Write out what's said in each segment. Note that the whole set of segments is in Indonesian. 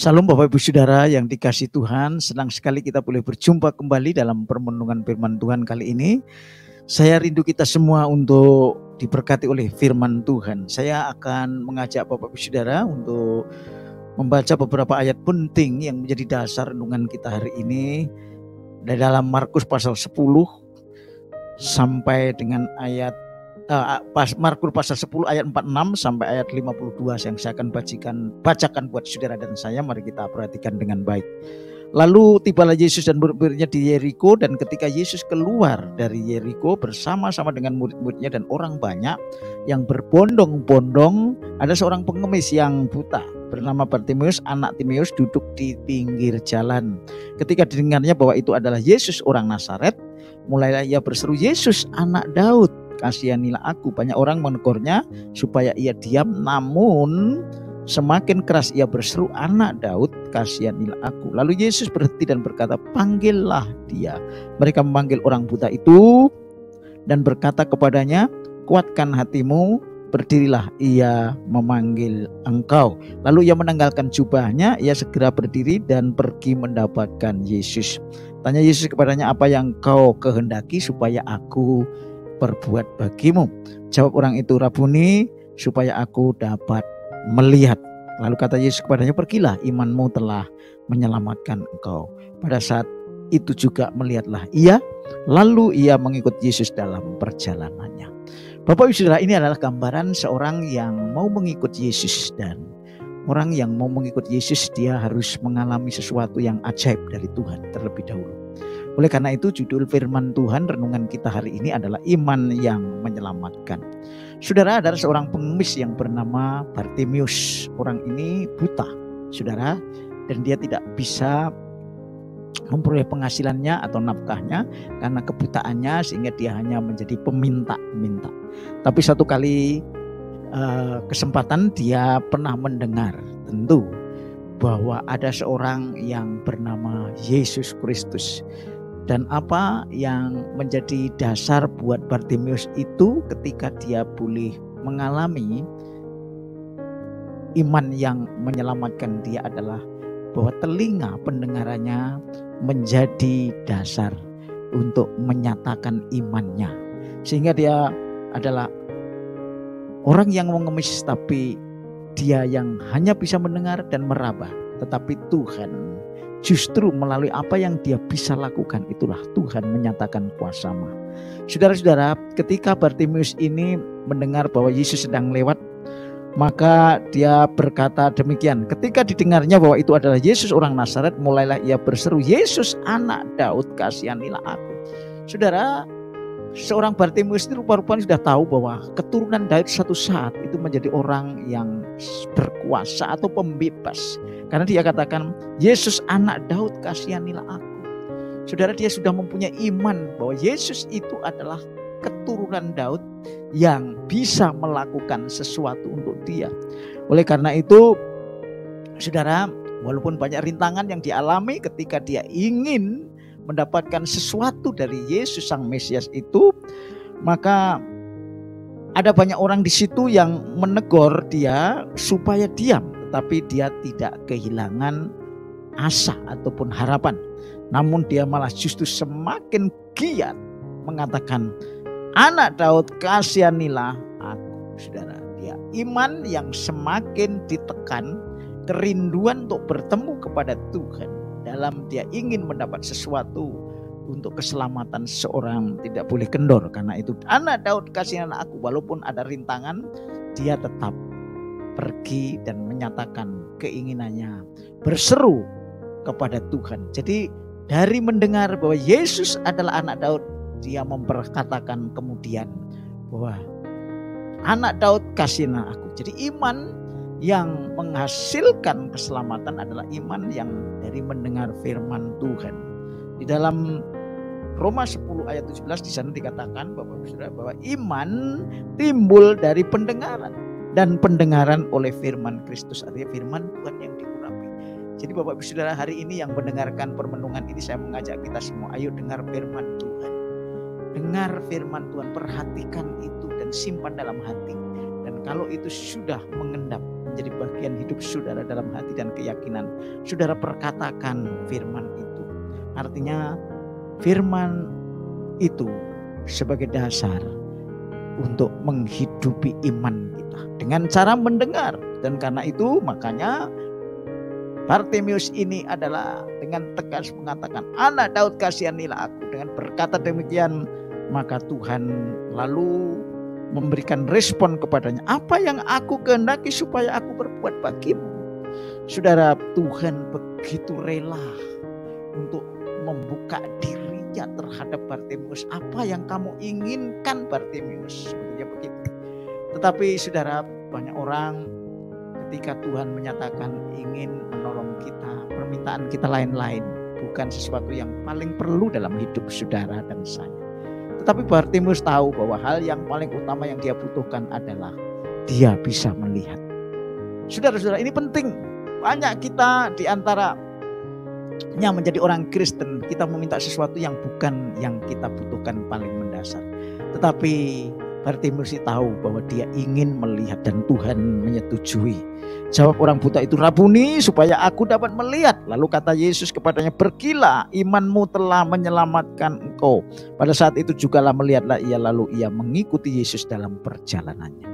Salam Bapak Ibu Saudara yang dikasihi Tuhan, senang sekali kita boleh berjumpa kembali dalam permenungan firman Tuhan kali ini. Saya rindu kita semua untuk diberkati oleh firman Tuhan. Saya akan mengajak Bapak Ibu Saudara untuk membaca beberapa ayat penting yang menjadi dasar renungan kita hari ini. Dari dalam Markus pasal 10 sampai dengan ayat Markus pasal 10 ayat 46 sampai ayat 52 yang saya akan bacakan buat saudara dan saya. Mari kita perhatikan dengan baik. Lalu tibalah Yesus dan murid-muridnya di Yeriko, dan ketika Yesus keluar dari Yeriko bersama-sama dengan murid-muridnya dan orang banyak yang berbondong-bondong, ada seorang pengemis yang buta bernama Bartimeus, anak Timeus, duduk di pinggir jalan. Ketika didengarnya bahwa itu adalah Yesus orang Nazaret, mulailah ia berseru, "Yesus anak Daud, kasihanilah aku." Banyak orang menegurnya supaya ia diam, namun semakin keras ia berseru, "Anak Daud, kasihanilah aku." Lalu Yesus berhenti dan berkata, "Panggillah dia." Mereka memanggil orang buta itu dan berkata kepadanya, "Kuatkan hatimu, berdirilah, ia memanggil engkau." Lalu ia menanggalkan jubahnya, ia segera berdiri dan pergi mendapatkan Yesus. Tanya Yesus kepadanya, "Apa yang kau kehendaki supaya aku perbuat bagimu?" Jawab orang itu, "Rabuni, supaya aku dapat melihat." Lalu kata Yesus kepadanya, "Pergilah, imanmu telah menyelamatkan engkau." Pada saat itu juga melihatlah ia, lalu ia mengikut Yesus dalam perjalanannya. Bapak Ibu Saudara, ini adalah gambaran seorang yang mau mengikut Yesus, dan orang yang mau mengikut Yesus dia harus mengalami sesuatu yang ajaib dari Tuhan terlebih dahulu. Oleh karena itu judul firman Tuhan renungan kita hari ini adalah iman yang menyelamatkan. Saudara, ada seorang pengemis yang bernama Bartimeus. Orang ini buta, saudara, dan dia tidak bisa memperoleh penghasilannya atau nafkahnya karena kebutaannya, sehingga dia hanya menjadi peminta-minta. Tapi satu kali kesempatan dia pernah mendengar tentu bahwa ada seorang yang bernama Yesus Kristus. Dan apa yang menjadi dasar buat Bartimeus itu ketika dia boleh mengalami iman yang menyelamatkan dia adalah bahwa telinga pendengarannya menjadi dasar untuk menyatakan imannya. Sehingga dia adalah orang yang mengemis, tapi dia yang hanya bisa mendengar dan meraba. Tetapi Tuhan justru melalui apa yang dia bisa lakukan, itulah Tuhan menyatakan kuasa-Nya. Saudara-saudara, ketika Bartimeus ini mendengar bahwa Yesus sedang lewat, maka dia berkata demikian. Ketika didengarnya bahwa itu adalah Yesus orang Nazaret, mulailah ia berseru, "Yesus anak Daud, kasihanilah aku." Saudara, seorang Bartimeus itu rupa-rupanya sudah tahu bahwa keturunan Daud suatu saat itu menjadi orang yang berkuasa atau pembebas. Karena dia katakan, "Yesus anak Daud, kasihanilah aku." Saudara, dia sudah mempunyai iman bahwa Yesus itu adalah keturunan Daud yang bisa melakukan sesuatu untuk dia. Oleh karena itu, saudara, walaupun banyak rintangan yang dialami ketika dia ingin mendapatkan sesuatu dari Yesus sang Mesias itu, maka ada banyak orang di situ yang menegur dia supaya diam, tetapi dia tidak kehilangan asa ataupun harapan. Namun dia malah justru semakin giat mengatakan, "Anak Daud, kasihanilah aku." Saudara, dia iman yang semakin ditekan, kerinduan untuk bertemu kepada Tuhan dalam dia ingin mendapat sesuatu untuk keselamatan seorang tidak boleh kendor. Karena itu, "Anak Daud, kasihanilah aku." Walaupun ada rintangan, dia tetap pergi dan menyatakan keinginannya, berseru kepada Tuhan. Jadi dari mendengar bahwa Yesus adalah anak Daud, dia memperkatakan kemudian bahwa, "Anak Daud, kasihanilah aku." Jadi iman yang menghasilkan keselamatan adalah iman yang dari mendengar firman Tuhan. Di dalam Roma 10 ayat 17 di sana dikatakan Bapak Saudara bahwa iman timbul dari pendengaran, dan pendengaran oleh firman Kristus, artinya firman Tuhan yang diurapi. Jadi Bapak Ibu Saudara, hari ini yang mendengarkan permenungan ini, saya mengajak kita semua, ayo dengar firman Tuhan. Dengar firman Tuhan, perhatikan itu dan simpan dalam hati. Dan kalau itu sudah mengendap, menjadi bagian hidup saudara dalam hati dan keyakinan. Saudara perkatakan firman itu. Artinya firman itu sebagai dasar untuk menghidupi iman kita dengan cara mendengar. Dan karena itu makanya Bartimeus ini adalah dengan tegas mengatakan, "Anak Daud, kasihanilah aku." Dengan berkata demikian, maka Tuhan lalu memberikan respon kepadanya, "Apa yang aku kehendaki supaya aku berbuat bagimu?" Saudara, Tuhan begitu rela untuk membuka dirinya terhadap Bartimeus. Apa yang kamu inginkan, Bartimeus? Sebetulnya begitu. Tetapi saudara, banyak orang ketika Tuhan menyatakan ingin menolong kita, permintaan kita lain-lain, bukan sesuatu yang paling perlu dalam hidup saudara dan saya. Tetapi Bartimeus tahu bahwa hal yang paling utama yang dia butuhkan adalah dia bisa melihat. Saudara-saudara, ini penting. Banyak kita di antaranya menjadi orang Kristen, kita meminta sesuatu yang bukan yang kita butuhkan paling mendasar. Tetapi Bartimeus tahu bahwa dia ingin melihat dan Tuhan menyetujui. Jawab orang buta itu, "Rabuni, supaya aku dapat melihat." Lalu kata Yesus kepadanya, "Pergilah, imanmu telah menyelamatkan engkau." Pada saat itu jugalah melihatlah ia, lalu ia mengikuti Yesus dalam perjalanannya.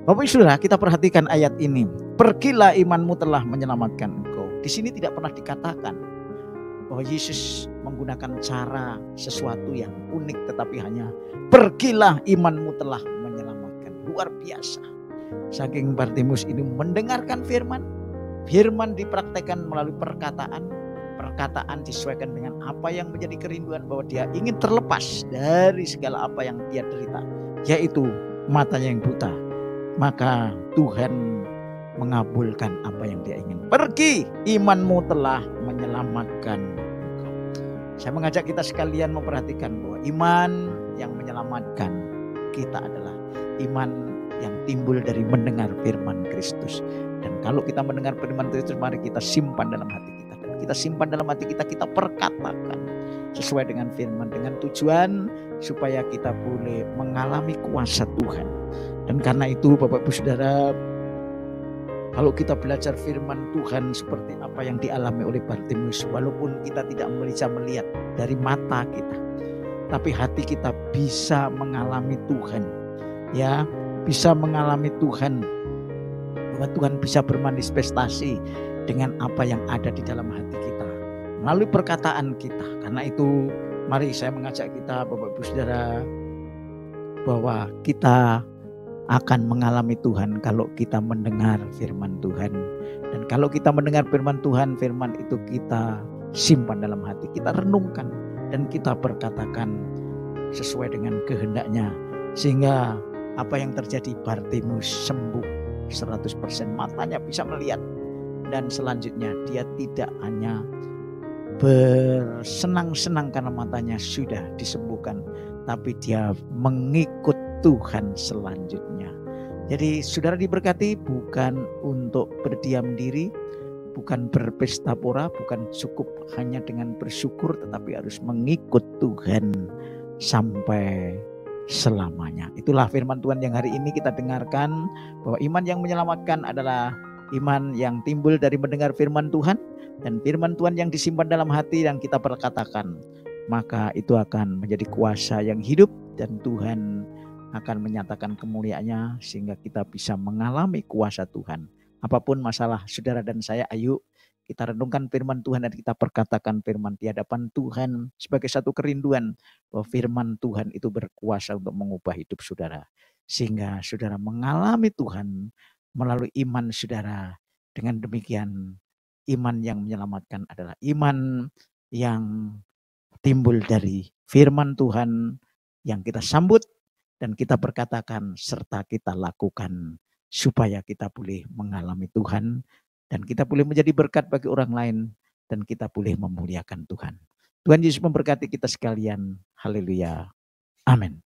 Bapak Ibu Saudara, kita perhatikan ayat ini. Pergilah, imanmu telah menyelamatkan engkau. Di sini tidak pernah dikatakan bahwa Yesus menggunakan cara sesuatu yang unik, tetapi hanya pergilah, imanmu telah menyelamatkan. Luar biasa. Saking Bartimeus ini mendengarkan firman, firman dipraktekkan melalui perkataan, perkataan disesuaikan dengan apa yang menjadi kerinduan, bahwa dia ingin terlepas dari segala apa yang dia derita, yaitu matanya yang buta. Maka Tuhan mengabulkan apa yang dia ingin. Pergi, imanmu telah menyelamatkan engkau. Saya mengajak kita sekalian memperhatikan bahwa iman yang menyelamatkan kita adalah iman yang timbul dari mendengar firman Kristus. Dan kalau kita mendengar firman Kristus, mari kita simpan dalam hati kita. Dan kita simpan dalam hati kita, kita perkatakan sesuai dengan firman, dengan tujuan supaya kita boleh mengalami kuasa Tuhan. Dan karena itu Bapak Ibu Saudara, kalau kita belajar firman Tuhan seperti apa yang dialami oleh Bartimeus, walaupun kita tidak bisa melihat dari mata kita, tapi hati kita bisa mengalami Tuhan. Ya, bisa mengalami Tuhan, bahwa Tuhan bisa bermanifestasi dengan apa yang ada di dalam hati kita melalui perkataan kita. Karena itu mari saya mengajak kita Bapak Ibu Saudara, bahwa kita akan mengalami Tuhan kalau kita mendengar firman Tuhan. Dan kalau kita mendengar firman Tuhan, firman itu kita simpan dalam hati, kita renungkan dan kita berkatakan sesuai dengan kehendaknya. Sehingga apa yang terjadi, Bartimeus sembuh 100%, matanya bisa melihat. Dan selanjutnya dia tidak hanya bersenang-senang karena matanya sudah disembuhkan, tapi dia mengikut Tuhan selanjutnya. Jadi saudara diberkati, bukan untuk berdiam diri, bukan berpesta pora, bukan cukup hanya dengan bersyukur, tetapi harus mengikut Tuhan sampai selamanya. Itulah firman Tuhan yang hari ini kita dengarkan, bahwa iman yang menyelamatkan adalah iman yang timbul dari mendengar firman Tuhan, dan firman Tuhan yang disimpan dalam hati yang kita perkatakan, maka itu akan menjadi kuasa yang hidup, dan Tuhan akan menyatakan kemuliaannya sehingga kita bisa mengalami kuasa Tuhan. Apapun masalah saudara dan saya, ayo kita renungkan firman Tuhan dan kita perkatakan firman di hadapan Tuhan sebagai satu kerinduan, bahwa firman Tuhan itu berkuasa untuk mengubah hidup saudara. Sehingga saudara mengalami Tuhan melalui iman saudara. Dengan demikian, iman yang menyelamatkan adalah iman yang timbul dari firman Tuhan yang kita sambut dan kita perkatakan serta kita lakukan, supaya kita boleh mengalami Tuhan dan kita boleh menjadi berkat bagi orang lain dan kita boleh memuliakan Tuhan. Tuhan Yesus memberkati kita sekalian. Haleluya. Amin.